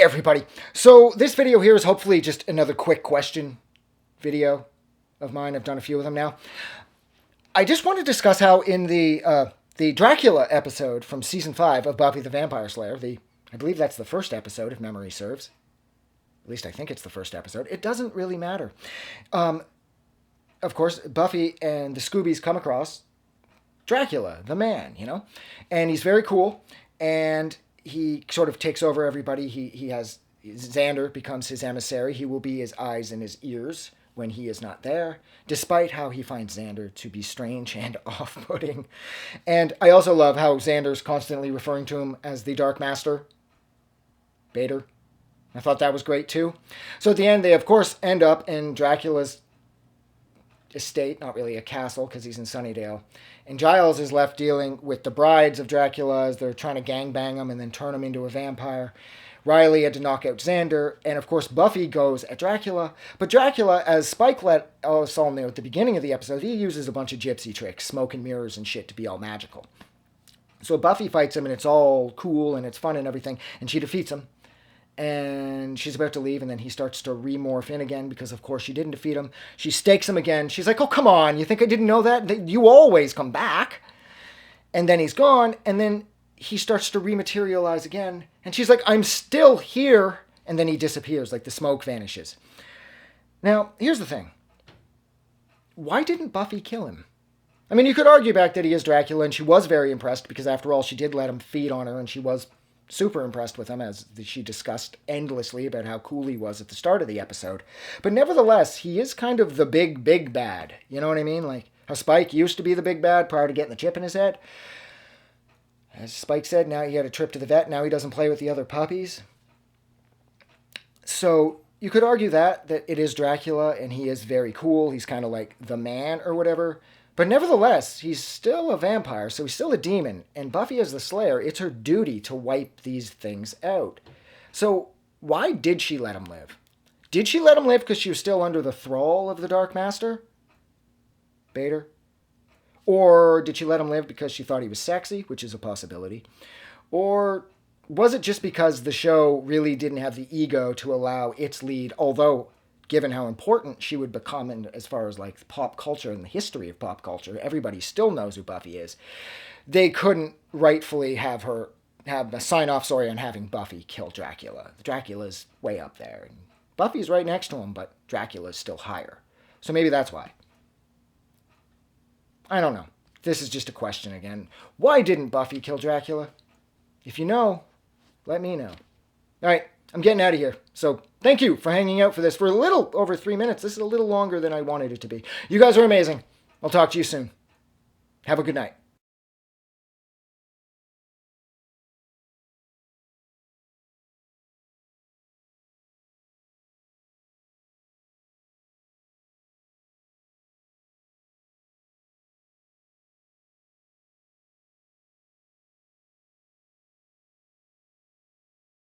everybody. So this video here is hopefully just another quick question video of mine. I've done a few of them now. I just want to discuss how in the Dracula episode from season 5 of Buffy the Vampire Slayer, I believe that's the first episode if memory serves. At least I think it's the first episode. It doesn't really matter. Of course, Buffy and the Scoobies come across Dracula, the man, and he's very cool, and he sort of takes over everybody. He has Xander becomes his emissary. He will be his eyes and his ears when he is not there, despite how he finds Xander to be strange and off-putting. And I also love how Xander's constantly referring to him as the Dark Master, Bader. I thought that was great too. So at the end, they of course end up in Dracula's estate, not really a castle because he's in Sunnydale. And Giles is left dealing with the brides of Dracula as they're trying to gangbang him and then turn him into a vampire. Riley had to knock out Xander, and of course Buffy goes at Dracula. But Dracula, as Spike let us all know at the beginning of the episode, he uses a bunch of gypsy tricks, smoke and mirrors and shit to be all magical. So Buffy fights him and it's all cool and it's fun and everything, and she defeats him. And she's about to leave, and then he starts to remorph in again because, of course, she didn't defeat him. She stakes him again. She's like, oh, come on. You think I didn't know that? You always come back. And then he's gone, and then he starts to rematerialize again. And she's like, I'm still here. And then he disappears, like the smoke vanishes. Now, here's the thing. Why didn't Buffy kill him? I mean, you could argue back that he is Dracula, and she was very impressed because, after all, she did let him feed on her, and she was super impressed with him, as she discussed endlessly about how cool he was at the start of the episode. But nevertheless, he is kind of the big bad. You know what I mean? Like how Spike used to be the big bad prior to getting the chip in his head. As Spike said, now he had a trip to the vet. Now he doesn't play with the other puppies. So you could argue that it is Dracula and he is very cool. He's kind of like the man or whatever. But nevertheless, he's still a vampire, so he's still a demon. And Buffy as the Slayer, it's her duty to wipe these things out. So why did she let him live? Did she let him live because she was still under the thrall of the Dark Master, Bader? Or did she let him live because she thought he was sexy, which is a possibility? Or was it just because the show really didn't have the ego to allow its lead, although given how important she would become in, as far as like pop culture and the history of pop culture, everybody still knows who Buffy is. They couldn't rightfully have her have a sign-off story on having Buffy kill Dracula. Dracula's way up there. And Buffy's right next to him, but Dracula's still higher. So maybe that's why. I don't know. This is just a question again. Why didn't Buffy kill Dracula? If you know, let me know. All right. I'm getting out of here. So thank you for hanging out for this for a little over 3 minutes. This is a little longer than I wanted it to be. You guys are amazing. I'll talk to you soon. Have a good night.